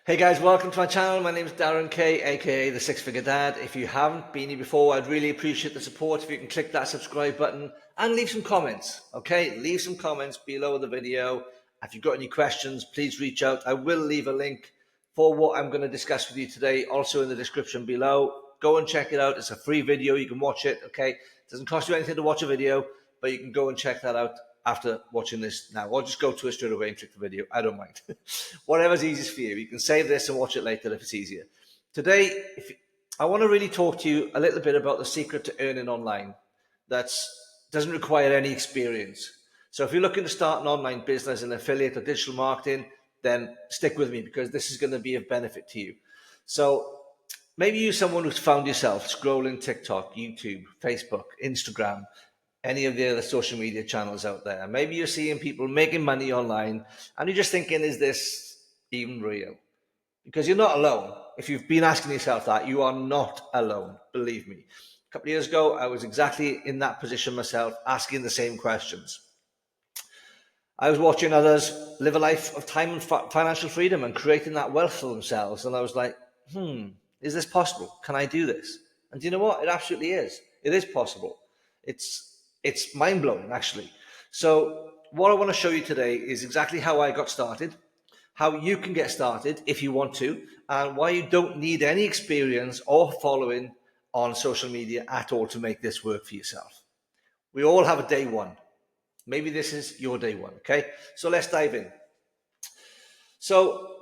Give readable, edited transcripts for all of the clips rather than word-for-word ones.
Hey guys, welcome to my channel. My name is Darren K, aka the Six Figure Dad. If you haven't been here before, I'd really appreciate the support if you can click that subscribe button and leave some comments. Okay, leave some comments below the video. If you've got any questions, please reach out. I will leave a link for what I'm going to discuss with you today, also in the description below. Go and check it out. It's a free video. You can watch it. Okay, it doesn't cost you anything to watch a video, but you can go and check that out after watching this now, or just go to it straight away and click the video. I don't mind. Whatever's easiest for you. You can save this and watch it later if it's easier. Today, I want to really talk to you a little bit about the secret to earning online that doesn't require any experience. So if you're looking to start an online business in affiliate or digital marketing, then stick with me because this is going to be of benefit to you. So maybe you're someone who's found yourself scrolling TikTok, YouTube, Facebook, Instagram, any of the other social media channels out there. Maybe you're seeing people making money online and you're just thinking, is this even real? Because you're not alone. If you've been asking yourself that, you are not alone, believe me. A couple of years ago, I was exactly in that position myself, asking the same questions. I was watching others live a life of time and financial freedom and creating that wealth for themselves. And I was like, is this possible? Can I do this? And do you know what? It absolutely is. It is possible. It's mind-blowing, actually. So what I want to show you today is exactly how I got started, how you can get started if you want to, and why you don't need any experience or following on social media at all to make this work for yourself. We all have a day one. Maybe this is your day one, okay? So let's dive in. So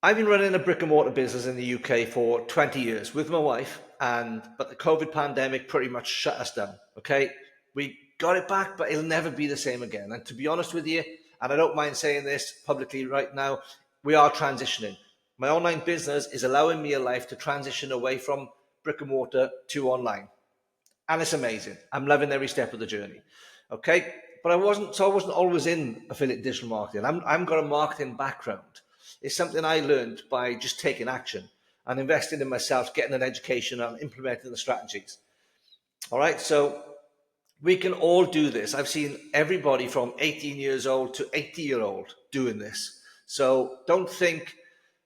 I've been running a brick and mortar business in the UK for 20 years with my wife, but the COVID pandemic pretty much shut us down, okay? We got it back, but it'll never be the same again. And to be honest with you, and I don't mind saying this publicly right now, we are transitioning. My online business is allowing me a life to transition away from brick and mortar to online. And it's amazing. I'm loving every step of the journey. Okay. But I wasn't always in affiliate digital marketing. I've got a marketing background. It's something I learned by just taking action and investing in myself, getting an education and implementing the strategies. All right. So we can all do this. I've seen everybody from 18 years old to 80-year-old doing this. So don't think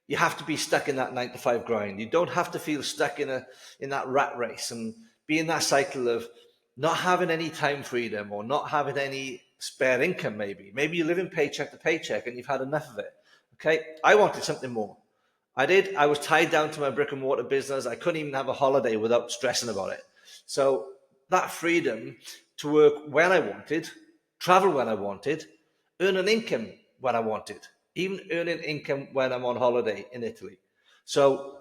you have to be stuck in that 9-to-5 grind. You don't have to feel stuck in that rat race and be in that cycle of not having any time freedom or not having any spare income. Maybe you're living paycheck to paycheck and you've had enough of it. Okay, I wanted something more. I was tied down to my brick and mortar business. I couldn't even have a holiday without stressing about it. So that freedom to work when I wanted, travel when I wanted, earn an income when I wanted, even earning income when I'm on holiday in Italy. So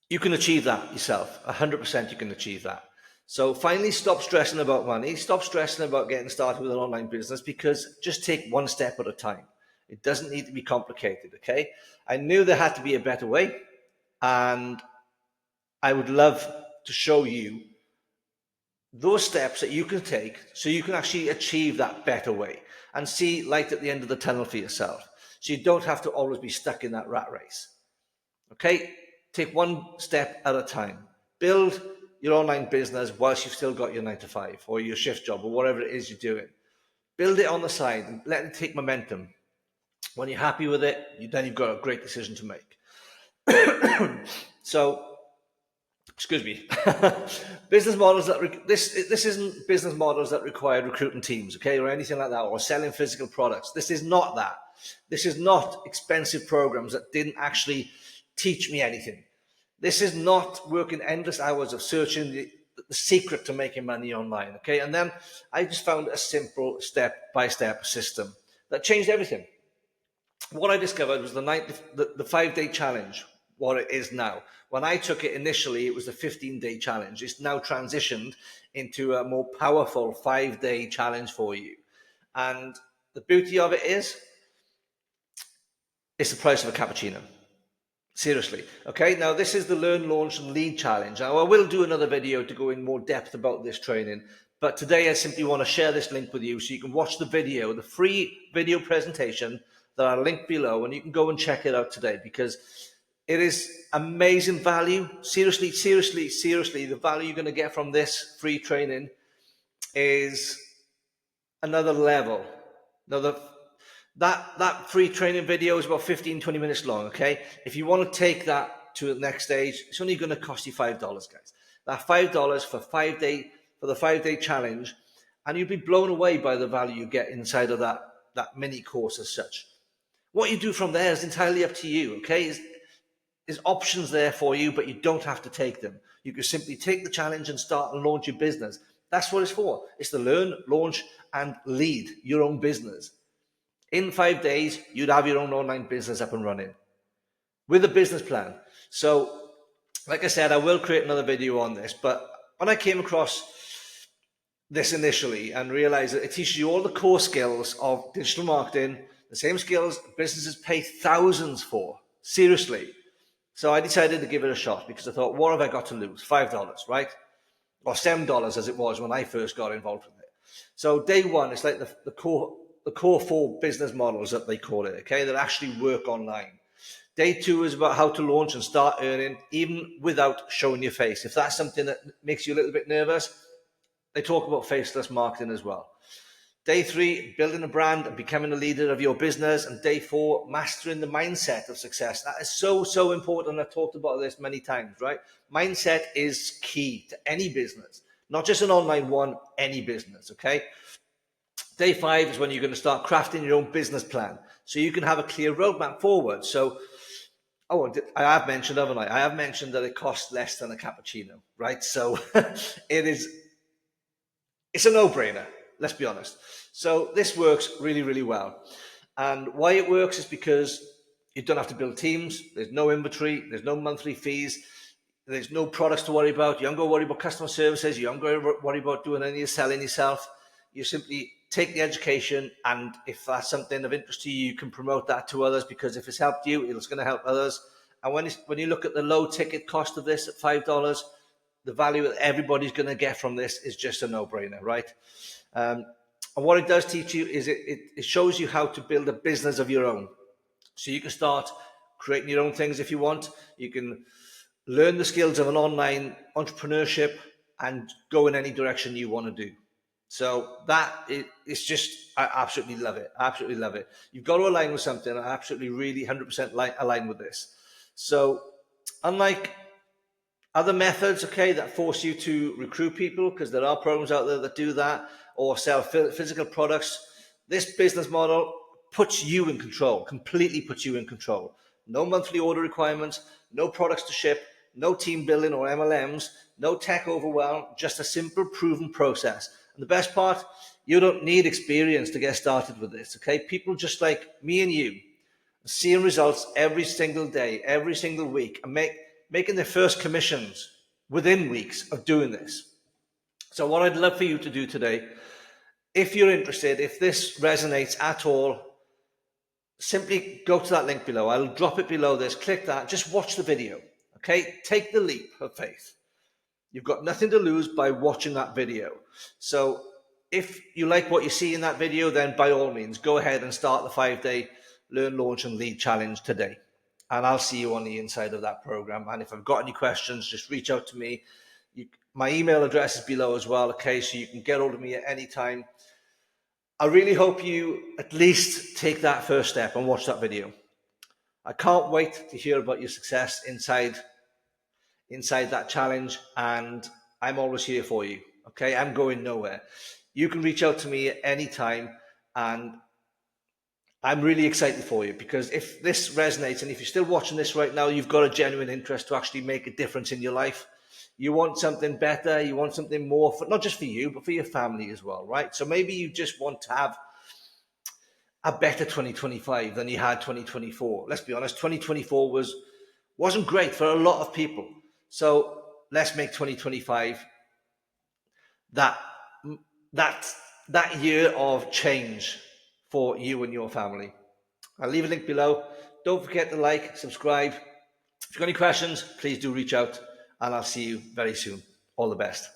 you can achieve that yourself. 100% you can achieve that. So finally stop stressing about money, stop stressing about getting started with an online business, because just take one step at a time. It doesn't need to be complicated, okay? I knew there had to be a better way, and I would love to show you those steps that you can take so you can actually achieve that better way and see light at the end of the tunnel for yourself. So you don't have to always be stuck in that rat race. Okay? Take one step at a time. Build your online business whilst you've still got your 9-to-5 or your shift job or whatever it is you're doing. Build it on the side and let it take momentum. When you're happy with it, then you've got a great decision to make. So, excuse me, business models that this isn't business models that require recruiting teams, okay, or anything like that, or selling physical products. This is not that. This is not expensive programs that didn't actually teach me anything. This is not working endless hours of searching the secret to making money online, okay? And then I just found a simple step-by-step system that changed everything. What I discovered was the 5-day challenge, what it is now. When I took it initially, it was a 15-day challenge. It's now transitioned into a more powerful 5-day challenge for you. And the beauty of it is, it's the price of a cappuccino. Seriously. Okay, now this is the Learn, Launch and Lead Challenge. Now I will do another video to go in more depth about this training, but today I simply want to share this link with you so you can watch the video, the free video presentation that I'll link below, and you can go and check it out today because it is amazing value. Seriously, the value you're going to get from this free training is another level. Now, That free training video is about 15-20 minutes long, okay? If you want to take that to the next stage, it's only going to cost you $5, guys. That $5 for the 5-day challenge, and you'll be blown away by the value you get inside of that mini course as such. What you do from there is entirely up to you, okay? There's options there for you, but you don't have to take them. You can simply take the challenge and start and launch your business. That's what it's for. It's to learn, launch, and lead your own business. In 5 days, you'd have your own online business up and running with a business plan. So, like I said, I will create another video on this, but when I came across this initially and realized that it teaches you all the core skills of digital marketing, the same skills businesses pay thousands for, seriously. So I decided to give it a shot because I thought, what have I got to lose? $5, right? Or $7 as it was when I first got involved with it. So day one, it's like the core 4 business models that they call it, okay, that actually work online. Day 2 is about how to launch and start earning even without showing your face. If that's something that makes you a little bit nervous, they talk about faceless marketing as well. Day 3, building a brand and becoming a leader of your business. And day 4, mastering the mindset of success. That is so, so important. I've talked about this many times, right? Mindset is key to any business, not just an online one, any business, okay? Day 5 is when you're going to start crafting your own business plan so you can have a clear roadmap forward. So, I have mentioned, haven't I? I have mentioned that it costs less than a cappuccino, right? So it's a no-brainer, let's be honest. So this works really, really well. And why it works is because you don't have to build teams. There's no inventory. There's no monthly fees. There's no products to worry about. You don't go worry about customer services. You don't go worry about doing any of your selling yourself. You simply take the education, and if that's something of interest to you, you can promote that to others, because if it's helped you, it's going to help others. And when you look at the low ticket cost of this at $5, the value that everybody's going to get from this is just a no-brainer, right? And what it does teach you is it shows you how to build a business of your own. So you can start creating your own things if you want. You can learn the skills of an online entrepreneurship and go in any direction you want to do. So it's just, I absolutely love it. I absolutely love it. You've got to align with something. I absolutely really 100% align with this. So unlike other methods, okay, that force you to recruit people, because there are programs out there that do that, or sell physical products, this business model puts you in control, completely puts you in control. No monthly order requirements, no products to ship, no team building or MLMs, no tech overwhelm, just a simple proven process. And the best part, you don't need experience to get started with this, okay? People just like me and you, seeing results every single day, every single week, and making their first commissions within weeks of doing this. So what I'd love for you to do today, if you're interested, if this resonates at all, simply go to that link below. I'll drop it below this. Click that. Just watch the video. Okay? Take the leap of faith. You've got nothing to lose by watching that video. So if you like what you see in that video, then by all means, go ahead and start the 5-day Learn, Launch and Lead Challenge today. And I'll see you on the inside of that program. And if I've got any questions, just reach out to me. My email address is below as well, okay? So you can get hold of me at any time. I really hope you at least take that first step and watch that video. I can't wait to hear about your success inside that challenge, and I'm always here for you, okay? I'm going nowhere. You can reach out to me at any time, and I'm really excited for you, because if this resonates, and if you're still watching this right now, you've got a genuine interest to actually make a difference in your life. You want something better, you want something more, for not just for you, but for your family as well, right? So maybe you just want to have a better 2025 than you had 2024. Let's be honest, 2024 wasn't great for a lot of people. So let's make 2025 that year of change for you and your family. I'll leave a link below. Don't forget to like, subscribe. If you've got any questions, please do reach out, and I'll see you very soon. All the best.